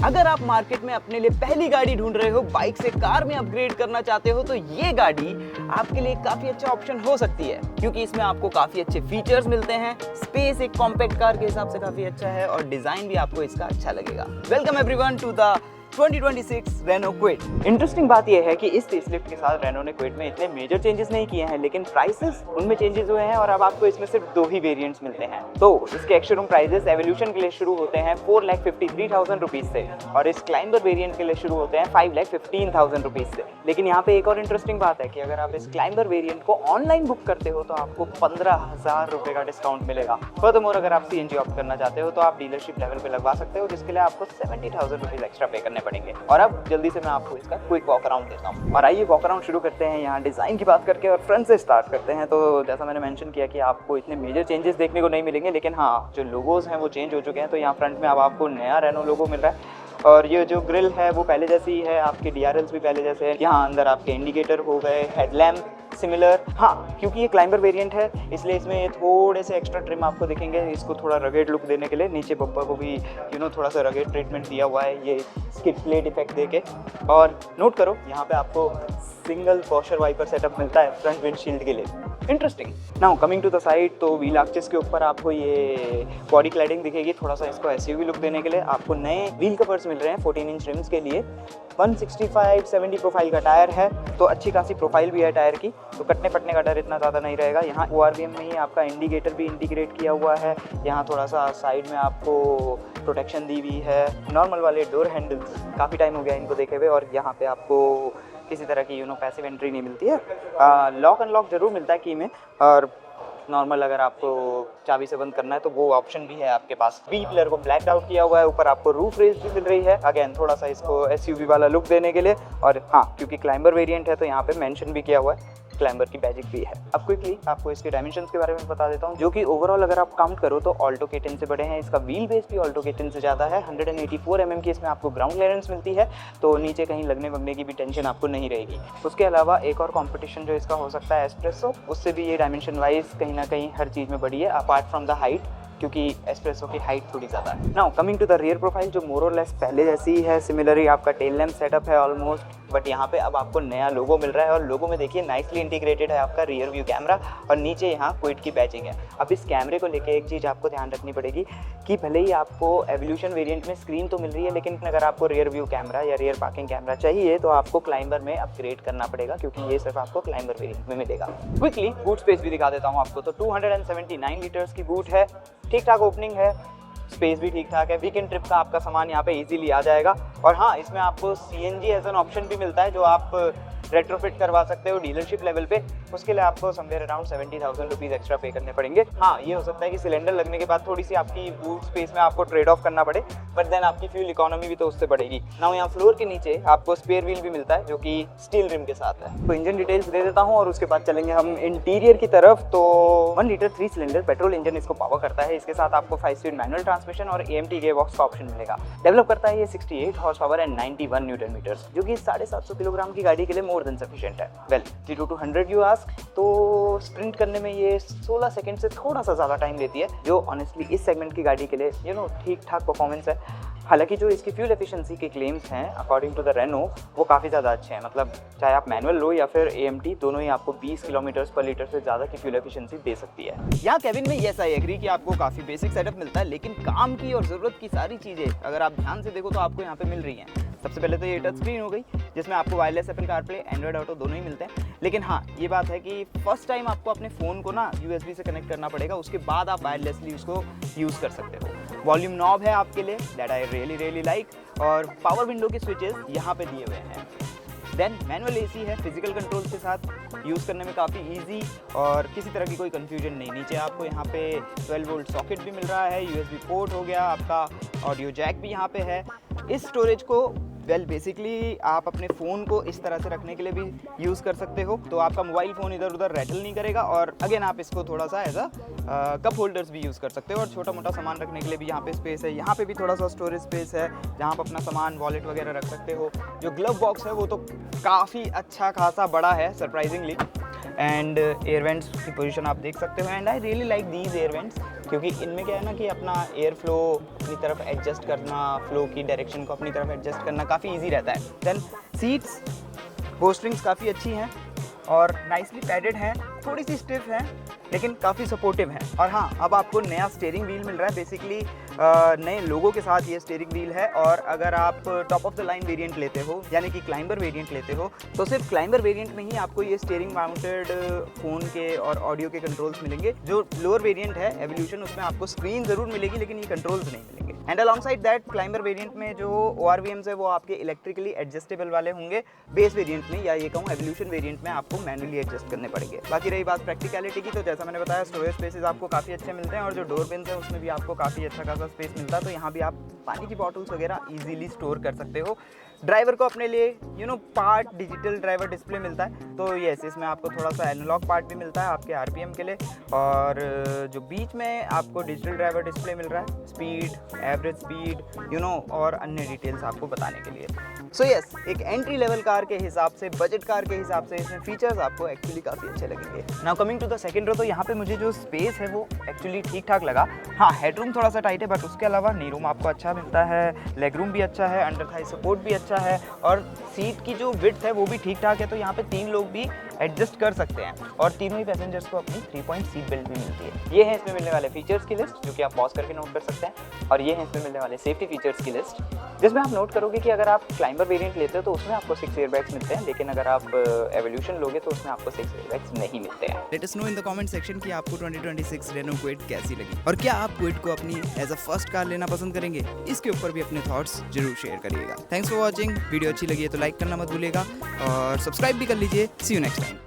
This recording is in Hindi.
अगर आप मार्केट में अपने लिए पहली गाड़ी ढूंढ रहे हो, बाइक से कार में अपग्रेड करना चाहते हो, तो ये गाड़ी आपके लिए काफी अच्छा ऑप्शन हो सकती है, क्योंकि इसमें आपको काफी अच्छे फीचर्स मिलते हैं, स्पेस एक कॉम्पैक्ट कार के हिसाब से काफी अच्छा है और डिजाइन भी आपको इसका अच्छा लगेगा। Welcome everyone to the 2026 Renault Kwid. Interesting बात यह है कि इस फेसलिफ्ट के साथ रेनो ने क्विड में इतने मेजर चेंजेस नहीं किए हैं, लेकिन प्राइसेस उनमें चेंजेस हुए हैं और अब आपको इसमें सिर्फ 2 ही वेरिएंट्स मिलते हैं। तो इसके एक्स-शोरूम प्राइसेस एवोल्यूशन के लिए शुरू होते हैं 4,53,000 रुपीज से और इस क्लाइंबर वेरिएंट के लिए शुरू होते हैं 5,15,000 रुपीज से। लेकिन यहाँ पे एक और इंटरेस्टिंग बात है कि अगर आप इस क्लाइंबर वेरिएंट को ऑनलाइन बुक करते हो तो आपको 15,000 रुपए का डिस्काउंट मिलेगा। फर्दरमोर अगर आप सीएनजी ऑप्ट करना चाहते हो तो आप डीलरशिप लेवल पे लगवा सकते हो, जिसके लिए आपको 70,000 रुपीज एक्स्ट्रा पे करने पड़ेंगे। और अब जल्दी से मैं आपको इसका क्विक वॉक अराउंड देता हूँ। और आइए वॉक अराउंड शुरू करते हैं। यहाँ डिज़ाइन की बात करके और फ्रंट से स्टार्ट करते हैं। तो जैसा मैंने मेंशन किया कि आपको इतने मेजर चेंजेस देखने को नहीं मिलेंगे, लेकिन हाँ, जो लोगोज हैं वो चेंज हो चुके हैं। तो यहाँ फ्रंट में अब आपको नया रेनो लोगो मिल रहा है और ये जो ग्रिल है वो पहले जैसी ही है, आपके DRLs भी पहले जैसे हैं। यहाँ अंदर आपके इंडिकेटर हो गए, हेडलैम्प सिमिलर। हाँ, क्योंकि ये क्लाइंबर वेरिएंट है इसलिए इसमें ये थोड़े से एक्स्ट्रा ट्रिम आपको दिखेंगे, इसको थोड़ा रगेड लुक देने के लिए। नीचे बम्पर को भी थोड़ा सा रगेड ट्रीटमेंट दिया हुआ है ये स्किड प्लेट इफेक्ट देके। और नोट करो यहाँ पे आपको सिंगल वॉशर वाइपर सेटअप मिलता है फ्रंट विंडशील्ड के लिए। Interesting. Now coming to the side, तो व्हील आर्चेस के ऊपर आपको ये बॉडी क्लैडिंग दिखेगी, थोड़ा सा इसको SUV लुक देने के लिए। आपको नए व्हील कवर्स मिल रहे हैं 14 इंच रिम्स के लिए। 165/70 प्रोफाइल का टायर है, तो अच्छी खासी प्रोफाइल भी है टायर की, तो कटने फटने का डर इतना ज़्यादा नहीं रहेगा। यहाँ ORVM में ही आपका इंडिकेटर भी इंटीग्रेट किया हुआ है। यहाँ थोड़ा सा साइड में आपको प्रोटेक्शन दी हुई है। नॉर्मल वाले डोर हैंडल्स, काफ़ी टाइम हो गया इनको देखे हुए, और यहाँ पे आपको किसी तरह की पैसिव एंट्री नहीं मिलती है। लॉक अनलॉक जरूर मिलता है की में, और नॉर्मल अगर आपको चाबी से बंद करना है तो वो ऑप्शन भी है आपके पास। व्हील पिलर को ब्लैक आउट किया हुआ है, ऊपर आपको रूफ रेज भी मिल रही है, अगेन थोड़ा सा इसको SUV वाला लुक देने के लिए। और हाँ, क्योंकि क्लाइंबर वेरिएंट है तो यहाँ पे मेंशन भी किया हुआ है, क्लाइंबर की बैजिक भी है। अब क्विकली आपको इसके डायमेंशंस के बारे में बता देता हूँ, जो कि ओवरऑल अगर आप काउंट करो तो ऑल्टो K10 से बड़े हैं। इसका व्हील बेस भी ऑल्टो K10 से ज़्यादा है। 184 mm की इसमें आपको ग्राउंड क्लियरेंस मिलती है, तो नीचे कहीं लगने वगने की भी टेंशन आपको नहीं रहेगी। उसके अलावा एक और कंपटीशन जो इसका हो सकता है एस्प्रेसो, उससे भी ये डायमेंशन वाइज कहीं ना कहीं हर चीज़ में बड़ी है, अपार्ट फ्रॉम द हाइट, क्योंकि एस्प्रेसो की हाइट थोड़ी ज़्यादा है। Now coming to the rear profile, जो मोर और लेस पहले जैसी है। सिमिलरली आपका टेल लैम्प सेटअप है ऑलमोस्ट, बट यहाँ पे अब आपको नया लोगो मिल रहा है, और लोगो में देखिए नाइसली इंटीग्रेटेड है आपका रियर व्यू कैमरा, और नीचे यहाँ क्विड की बैजिंग है। अब इस कैमरे को लेके एक चीज़ आपको ध्यान रखनी पड़ेगी कि भले ही आपको एवोल्यूशन वेरिएंट में स्क्रीन तो मिल रही है, लेकिन अगर आपको रियर व्यू कैमरा या रियर पार्किंग कैमरा चाहिए तो आपको क्लाइंबर में अपग्रेड करना पड़ेगा, क्योंकि ये सिर्फ आपको क्लाइंबर वेरिएंट में मिलेगा। क्विकली बूट स्पेस भी दिखा देता हूँ आपको। तो 279 लीटर्स की बूट है, ठीक ठाक ओपनिंग है, स्पेस भी ठीक ठाक है। वीकेंड ट्रिप का आपका सामान यहाँ पे इजीली आ जाएगा। और हाँ, इसमें आपको CNG एज एन ऑप्शन भी मिलता है, जो आप रेट्रोफिट करवा सकते हो डीलरशिप लेवल पे। उसके लिए आपको समवेयर अराउंड 70,000 रुपीज़ एक्स्ट्रा पे करने पड़ेंगे। हाँ, ये हो सकता है कि सिलेंडर लगने के बाद थोड़ी सी आपकी बूट स्पेस में आपको ट्रेड ऑफ करना पड़े, बट देन आपकी फ्यूल इकोनॉमी भी तो उससे बढ़ेगी। नाउ यहाँ फ्लोर के नीचे आपको स्पेयर व्हील भी मिलता है, जो कि स्टील रिम के साथ है। तो इंजन डिटेल्स दे देता हूँ और उसके बाद चलेंगे हम इंटीरियर की तरफ। तो 1 लीटर 3 सिलेंडर पेट्रोल इंजन इसको पावर करता है। इसके साथ आपको 5 स्पीड मैनुअल ट्रांसमिशन और AMT गेयरबॉक्स का ऑप्शन मिलेगा। डेवलप करता है ये 68 horsepower and 91 newton metres, जो कि 750 किलोग्राम की गाड़ी के लिए मोर देन सफिशिएंट है। वेल, 0 to 100 यू आस्क, तो स्प्रिंट करने में ये 16 सेकंड से थोड़ा सा ज़्यादा टाइम लेती है, जो ऑनेस्टली इस सेगमेंट की गाड़ी के लिए ठीक ठाक परफॉर्मेंस है। हालांकि जो इसकी फ्यूल एफिशिएंसी के क्लेम्स हैं अकॉर्डिंग टू द रेनो, वो काफ़ी ज़्यादा अच्छे हैं। मतलब चाहे आप मैनुअल लो या फिर AMT, दोनों ही आपको 20 किलोमीटर पर लीटर से ज़्यादा की फ्यूल एफिशिएंसी दे सकती है। यहाँ केबिन में येस आई एग्री कि आपको काफ़ी बेसिक सेटअप मिलता है, लेकिन काम की और ज़रूरत की सारी चीज़ें अगर आप ध्यान से देखो तो आपको यहाँ पे मिल रही हैं। सबसे पहले तो ये टच स्क्रीन हो गई, जिसमें आपको wireless Apple CarPlay, Android auto दोनों ही मिलते हैं। लेकिन हाँ, ये बात है कि फर्स्ट टाइम आपको अपने फ़ोन को ना USB से कनेक्ट करना पड़ेगा, उसके बाद आप वायरलेसली उसको यूज़ कर सकते हो। वॉल्यूम नॉब है आपके लिए, दैट आई रियली लाइक, और पावर विंडो के स्विचेस यहाँ पे दिए हुए हैं। देन मैनुअल AC है, फिजिकल कंट्रोल्स के साथ यूज़ करने में काफ़ी इजी और किसी तरह की कोई कंफ्यूजन नहीं। नीचे आपको यहाँ पे 12 वोल्ट सॉकेट भी मिल रहा है, USB पोर्ट हो गया आपका, ऑडियो जैक भी यहाँ पे है। इस स्टोरेज को बेसिकली आप अपने फ़ोन को इस तरह से रखने के लिए भी यूज़ कर सकते हो, तो आपका मोबाइल फ़ोन इधर उधर रैटल नहीं करेगा। और अगेन आप इसको थोड़ा सा एज कप होल्डर्स भी यूज़ कर सकते हो, और छोटा मोटा सामान रखने के लिए भी यहाँ पे स्पेस है। यहाँ पे भी थोड़ा सा स्टोरेज स्पेस है, जहाँ आप अपना सामान वॉलेट वगैरह रख सकते हो। जो ग्लव बॉक्स है वो तो काफ़ी अच्छा खासा बड़ा है सरप्राइजिंगली। एंड एयर वेंट्स की पोजीशन आप देख सकते हो। And I really like these air vents, क्योंकि इनमें क्या है ना कि अपना एयर फ्लो अपनी तरफ एडजस्ट करना, फ्लो की डायरेक्शन को अपनी तरफ एडजस्ट करना काफ़ी ईजी रहता है। देन सीट्स पोस्टरिंग्स काफ़ी अच्छी हैं और नाइसली पैडेड हैं, थोड़ी सी स्टिफ हैं लेकिन काफ़ी सपोर्टिव हैं। और हाँ, अब आपको नया स्टीयरिंग व्हील मिल रहा है, बेसिकली नए लोगों के साथ ये स्टीयरिंग व्हील है। और अगर आप top of the line variant लेते हो यानी कि क्लाइंबर वेरिएंट लेते हो तो सिर्फ क्लाइंबर वेरिएंट में ही आपको ये स्टीयरिंग माउंटेड फ़ोन के और ऑडियो के कंट्रोल्स मिलेंगे। जो लोअर वेरिएंट है एवोल्यूशन, उसमें आपको स्क्रीन ज़रूर मिलेगी लेकिन ये कंट्रोल्स नहीं मिलेंगे। And alongside that climber variant में जो ORVMs है वो आपके इलेक्ट्रिकली एडजस्टेबल वाले होंगे। बेस वेरिएंट में या ये कहूँ एवोल्यूशन वेरिएंट में आपको मैनुअली एडजस्ट करने पड़ेंगे। बाकी रही बात प्रैक्टिकलिटी की, तो जैसा मैंने बताया स्टोरेज स्पेसेस आपको काफ़ी अच्छे मिलते हैं और जो डोर पिन्स है उसमें भी आपको काफ़ी अच्छा खासा स्पेस मिलता है। तो यहाँ भी आप पानी की बॉटल्स वगैरह ईजिली स्टोर कर सकते हो। ड्राइवर को अपने लिए पार्ट डिजिटल ड्राइवर डिस्प्ले मिलता है, तो यस इसमें आपको थोड़ा सा एनालॉग पार्ट भी मिलता है आपके RPM के लिए। और जो बीच में आपको डिजिटल ड्राइवर डिस्प्ले मिल रहा है, स्पीड, एवरेज स्पीड और अन्य डिटेल्स आपको बताने के लिए। सो यस, एक एंट्री लेवल कार के हिसाब से, बजट कार के हिसाब से इसमें फीचर्स आपको एक्चुअली काफ़ी अच्छे लगेंगे। Now coming to the second row, तो यहाँ पे मुझे जो स्पेस है वो एक्चुअली ठीक ठाक लगा। हाँ, हेडरूम थोड़ा सा टाइट है बट उसके अलावा नी रूम आपको अच्छा मिलता है, लेग रूम भी अच्छा है, अंडर थाई सपोर्ट भी अच्छा है और सीट की जो विड्थ है वो भी ठीक ठाक है। तो यहाँ पे 3 लोग भी एडजस्ट कर सकते हैं और तीनों ही पैसेंजर्स को अपनी 3 पॉइंट सीट बेल्ट भी मिलती है। ये है इसमें मिलने वाले फीचर्स की लिस्ट जो कि आप पॉज करके नोट कर सकते हैं, और ये है इसमें मिलने वाले सेफ्टी फीचर्स की लिस्ट जिसमें आप नोट करोगे कि अगर आप क्लाइंबर वेरिएंट लेते हो तो उसमें आपको 6 एयरबैग्स मिलते हैं, लेकिन अगर आप एवोल्यूशन लोगे तो उसमें आपको 6 एयरबैग्स नहीं मिलते हैं। Let us know in the comment section कि आपको 2026 रेनो क्विड कैसी लगी और क्या आप क्विड को अपनी एज अ फर्स्ट कार लेना पसंद करेंगे। इसके ऊपर भी अपने थॉट्स जरूर शेयर करिएगा। Thanks for watching. वीडियो अच्छी लगी है तो लाइक करना मत भूलिएगा और सब्सक्राइब भी कर लीजिए। सी यू नेक्स्ट टाइम।